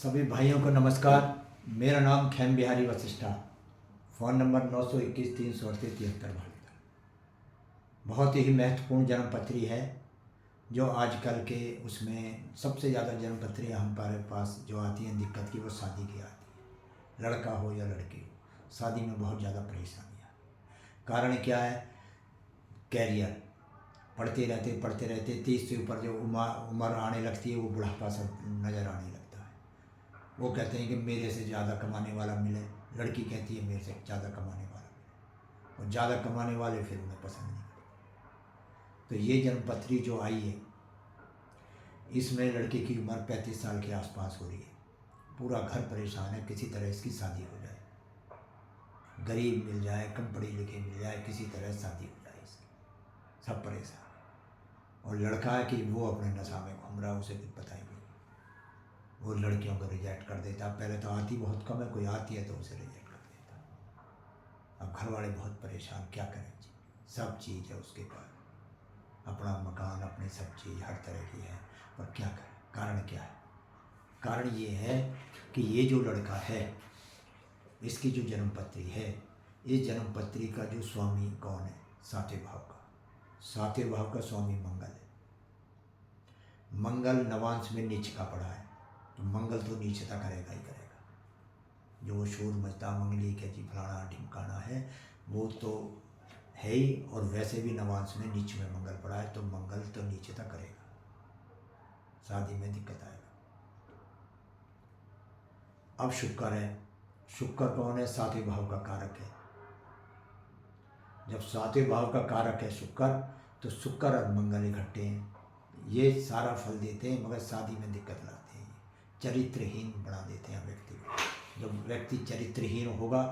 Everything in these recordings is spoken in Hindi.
सभी भाइयों को नमस्कार। मेरा नाम खेम बिहारी वशिष्ठा। Phone number 921 338 73। बहुत ही महत्वपूर्ण जन्मपत्री है जो आजकल के उसमें सबसे ज़्यादा जन्मपत्री हमारे पास जो आती हैं दिक्कत की, वो शादी की आती है। लड़का हो या लड़की हो, शादी में बहुत ज़्यादा परेशानियाँ। कारण क्या है? कैरियर। पढ़ते रहते 30 से ऊपर जो उम्र आने लगती है, वो बुढ़ापा सब नज़र आने लगता है। वो कहते हैं कि मेरे से ज़्यादा कमाने वाला मिले, लड़की कहती है मेरे से ज़्यादा कमाने वाला मिले, और ज़्यादा कमाने वाले फिर उन्हें पसंद नहीं करते। तो ये जन्मपत्री जो आई है, इसमें लड़के की उम्र 35 साल के आसपास हो रही है। पूरा घर परेशान है, किसी तरह इसकी शादी हो जाए, गरीब मिल जाए, कम पढ़ी लिखी मिल जाए, किसी तरह शादी हो जाए इसकी। सब परेशान है। और लड़का है कि वो अपने नशा में घूम रहा है, उसे कुछ पता ही नहीं। वो लड़कियों को रिजेक्ट कर देता। पहले तो आती बहुत कम है, कोई आती है तो उसे रिजेक्ट कर देता। अब घर वाले बहुत परेशान, क्या करें जी। सब चीज़ है उसके पास, अपना मकान, अपनी सब चीज़ हर तरह की है, पर क्या करें। कारण क्या है? कारण ये है कि ये जो लड़का है, इसकी जो जन्मपत्री है, इस जन्मपत्री का जो स्वामी कौन है? सातवें भाव का। सातवें भाव का स्वामी मंगल है। मंगल नवांश में नीच का पड़ा है, तो मंगल तो नीचता करेगा ही करेगा। जो शोर मचता मंगली के जी फलाना ढिमकाना है, वो तो है ही। और वैसे भी नवांश में नीच में मंगल पड़ा है, तो मंगल तो नीचता करेगा, शादी में दिक्कत आएगा। अब शुक्र है। शुक्र कौन है? सातवें भाव का कारक है। जब सातवें भाव का कारक है शुक्र, तो शुक्र और मंगल इकट्ठे हैं, ये सारा फल देते हैं, मगर शादी में दिक्कत लाते हैं। चरित्रहीन बना देते हैं व्यक्ति को। जब व्यक्ति चरित्रहीन होगा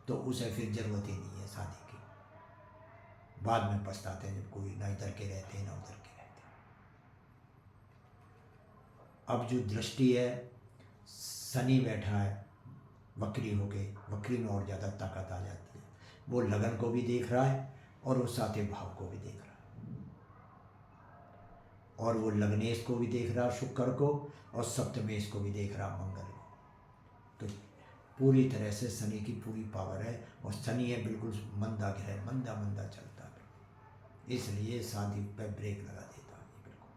तो उसे फिर ज़रूरत ही नहीं है शादी की। बाद में पछताते हैं, जब कोई ना इधर के रहते हैं ना उधर के रहते हैं। अब जो दृष्टि है, शनि बैठा है वक्री होके, वक्री में और ज़्यादा ताकत आ जाती है। वो लगन को भी देख रहा है और वो सातवें भाव को भी देख रहा है, और वो लग्नेश को भी देख रहा शुक्र को, और सप्तमेश को भी देख रहा मंगल को। तो पूरी तरह से शनि की पूरी पावर है, और शनि है बिल्कुल मंदा ग्रह, मंदा मंदा चलता है, इसलिए शादी पे ब्रेक लगा देता है बिल्कुल।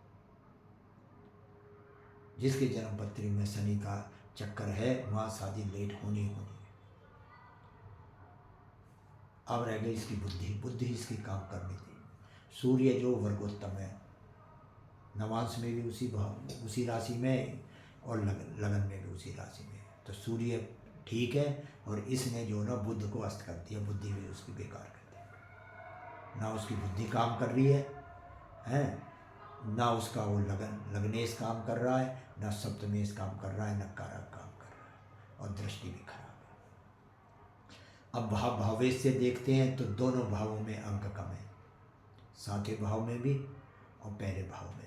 जिसके जन्मपत्री में शनि का चक्कर है, वहाँ शादी लेट होनी है। अब रह गई इसकी बुद्धि। बुद्धि इसकी काम करनी थी। सूर्य जो वर्गोत्तम है, नवांश में भी उसी राशि में, और लगन में भी उसी राशि में। तो सूर्य ठीक है, और इसने जो ना बुध को अस्त कर दिया, बुद्धि भी उसकी बेकार कर दी। ना उसकी बुद्धि काम कर रही है ना उसका वो लग्नेश काम कर रहा है, ना सप्तमेश काम कर रहा है, ना कारक काम कर रहा है, और दृष्टि भी खराब है। अब भावेश से देखते हैं तो दोनों भावों में अंक कम है, सातवें भाव में भी और पहले भाव में भी।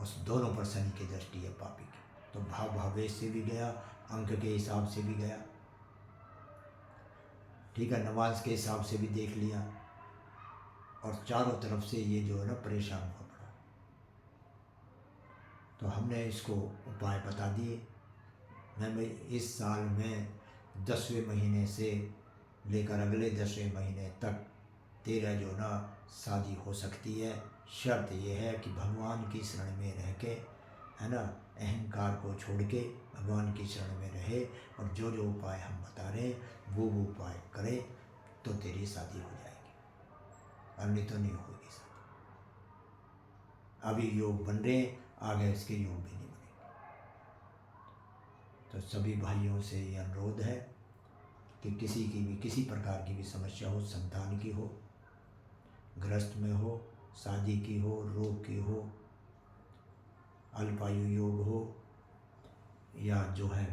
उस दोनों पर शनि की दृष्टि है पापी की। तो भावेश से भी गया, अंक के हिसाब से भी गया, ठीक है, नवांश के हिसाब से भी देख लिया, और चारों तरफ से ये जो है ना परेशान हुआ पड़ा। तो हमने इसको उपाय बता दिए। मैं इस साल में 10वें महीने से लेकर अगले 10वें महीने तक तेरा जो ना शादी हो सकती है। शर्त यह है कि भगवान की शरण में रह के, है ना, अहंकार को छोड़ के भगवान की शरण में रहे, और जो जो उपाय हम बता रहे हैं वो उपाय करे, तो तेरी शादी हो जाएगी, और नहीं तो नहीं होगी शादी। अभी योग बन रहे हैं, आगे इसके योग भी नहीं बनेंगे। तो सभी भाइयों से ये अनुरोध है कि किसी की भी किसी प्रकार की भी समस्या हो, संतान की हो, गृहस्थ में हो, शादी की हो, रोग की हो, अल्पायु योग हो, या जो है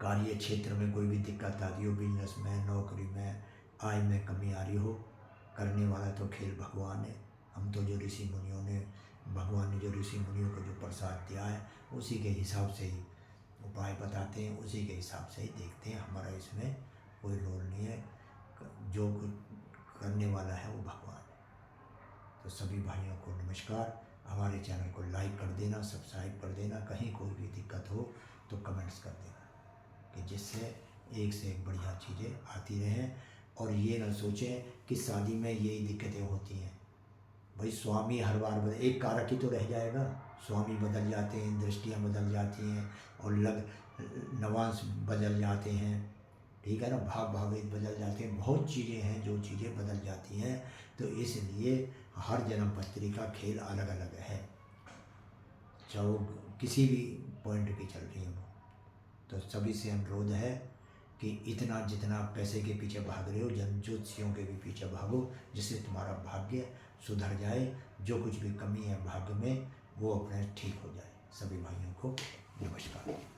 कार्य क्षेत्र में कोई भी दिक्कत आती हो, बिजनेस में, नौकरी में, आय में कमी आ रही हो, करने वाला तो खेल भगवान है। हम तो जो ऋषि मुनियों ने, भगवान ने जो ऋषि मुनियों को जो प्रसाद दिया है, उसी के हिसाब से ही उपाय बताते हैं, उसी के हिसाब से ही देखते हैं। हमारा इसमें कोई रोल नहीं है, जो करने वाला है वो भगवान है। तो सभी भाइयों को नमस्कार। हमारे चैनल को लाइक कर देना, सब्सक्राइब कर देना। कहीं कोई भी दिक्कत हो तो कमेंट्स कर देना, कि जिससे एक से एक बढ़िया चीज़ें आती रहें। और ये ना सोचें कि शादी में यही दिक्कतें होती हैं। भाई स्वामी हर बार एक कारक ही तो रह जाएगा। स्वामी बदल जाते हैं, दृष्टियाँ बदल जाती हैं, और नवांश बदल जाते हैं, ठीक है ना, भाग भावित बदल जाते हैं, बहुत चीज़ें हैं जो चीज़ें बदल जाती हैं। तो इसलिए हर जन्म पत्री का खेल अलग अलग है, चाहे वो किसी भी पॉइंट की चल रही है। तो सभी से अनुरोध है कि इतना जितना पैसे के पीछे भाग रहे हो, ज्योतिषियों के भी पीछे भागो, जिससे तुम्हारा भाग्य सुधर जाए। जो कुछ भी कमी है भाग्य में वो अपने ठीक हो जाए। सभी भाइयों को नमस्कार।